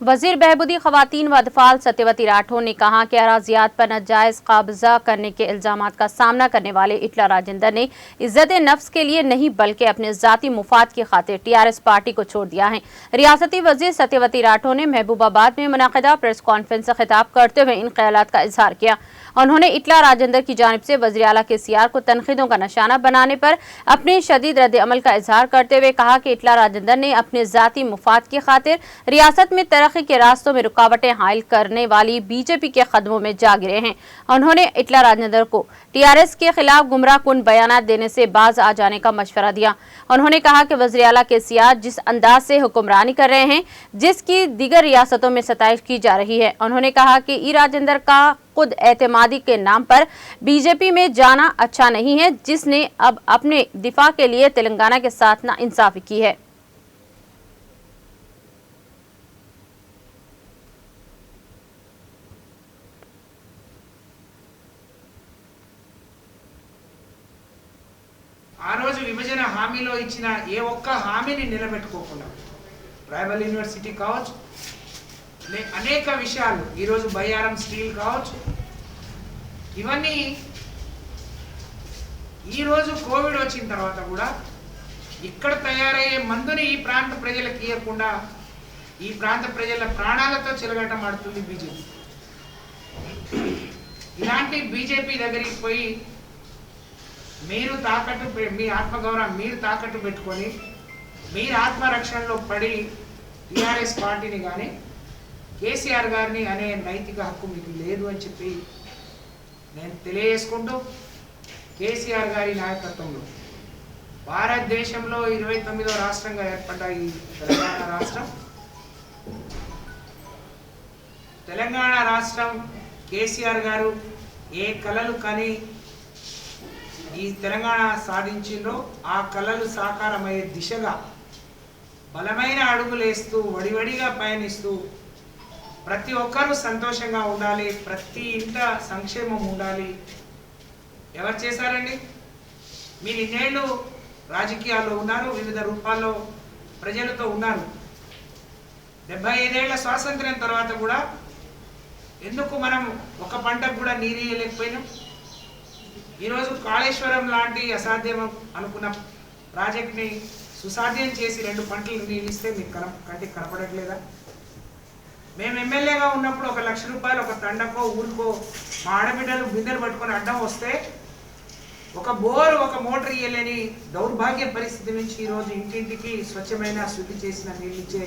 वजीर बहबूदी खवातीन व अतफाल सत्यवती राठौर ने कहा कि अराजियात पर नाजायज कब्जा करने के इल्जामात का सामना करने वाले इटला राजेंद्र ने इज्जत नफ्स के लिए नहीं बल्कि अपने जाती मुफाद की खातिर टीआरएस पार्टी को छोड़ दिया है। रियासती वजीर सत्यवती राठौर ने महबूबाबाद में मुनाकिदा प्रेस कॉन्फ्रेंस से खिताब करते हुए इन ख्यालात का इजहार किया। उन्होंने इटला राजेंद्र की जानिब से वज़ीर आला केसीआर को तनकीदों का निशाना बनाने पर अपने शदीद रद्द अमल का इजहार करते हुए कहा कि इटला राजेंद्र ने अपने जाती मुफाद की खातिर रियासत में तरक्की के रास्तों में रुकावटें हायल करने वाली बीजेपी के कदमों में जा गिरे हैं। उन्होंने इटला राजेंद्र को टीआरएस के खिलाफ गुमराह कुन बयानात देने से बाज आ जाने का मशवरा दिया। उन्होंने कहा कि वज़ीर आला केसीआर जिस अंदाज से हुक्मरानी कर रहे हैं, जिसकी दीगर रियासतों में सताइश की जा रही है। उन्होंने कहा कि ई राजेंद्र का खुद एतमादी के नाम पर बीजेपी में जाना अच्छा नहीं है, जिसने अब अपने दिफा के लिए तेलंगाना के साथ नाइंसाफी की है। ఆ రోజు విభజన హామీలో ఇచ్చిన ఏ ఒక్క హామీని నిలబెట్టుకోకుండా ట్రైబల్ యూనివర్సిటీ కావచ్చు, అనేక విషయాలు ఈరోజు బయ్యారం స్టీల్ కావచ్చు, ఇవన్నీ ఈరోజు కోవిడ్ వచ్చిన తర్వాత కూడా ఇక్కడ తయారయ్యే మందుని ఈ ప్రాంత ప్రజలకు ఇవ్వకుండా ఈ ప్రాంత ప్రజల ప్రాణాలతో చెలగాటమాడుతుంది బీజేపీ. ఇలాంటి బీజేపీ దగ్గరికి పోయి మీరు తాకట్టు, మీ ఆత్మగౌరవం మీరు తాకట్టు పెట్టుకొని మీరు ఆత్మరక్షణలో పడి టీఆర్ఎస్ పార్టీని కానీ కేసీఆర్ గారిని అనే నైతిక హక్కు మీకు లేదు అని చెప్పి నేను తెలియజేసుకుంటూ, కేసీఆర్ గారి నాయకత్వంలో భారతదేశంలో 29వ రాష్ట్రంగా ఏర్పడ్డ ఈ తెలంగాణ రాష్ట్రం కేసీఆర్ గారు ఏ కలలు కని ఈ తెలంగాణ సాధించిందో ఆ కలలు సాకారమయ్యే దిశగా బలమైన అడుగులేస్తూ వడివడిగా పయనిస్తూ ప్రతి ఒక్కరూ సంతోషంగా ఉండాలి, ప్రతి ఇంట సంక్షేమం ఉండాలి. ఎవరు చేశారండి? మీరు ఇన్నేళ్ళు రాజకీయాల్లో ఉన్నారు, వివిధ రూపాల్లో ప్రజలతో ఉన్నారు. 75 ఏళ్ల స్వాతంత్ర్యం తర్వాత కూడా ఎందుకు మనం ఒక పంటకు కూడా నీరు ఇవ్వలేకపోయినాం? ఈరోజు కాళేశ్వరం లాంటి అసాధ్యం అనుకున్న ప్రాజెక్ట్ని సుసాధ్యం చేసి 2 పంటలు నీళ్ళు ఇస్తే మీకు కంటికి కనపడట్లేదా? మేము ఎమ్మెల్యేగా ఉన్నప్పుడు 1 లక్ష రూపాయలు ఒక తండకో ఊరికో మా ఆడబిడ్డలు బిందెలు పట్టుకొని అడ్డం వస్తే ఒక బోరు ఒక మోటార్ ఇయ్యలేని దౌర్భాగ్య పరిస్థితి నుంచి ఈరోజు ఇంటింటికి స్వచ్ఛమైన శుద్ధి చేసిన నీళ్ళు ఇచ్చే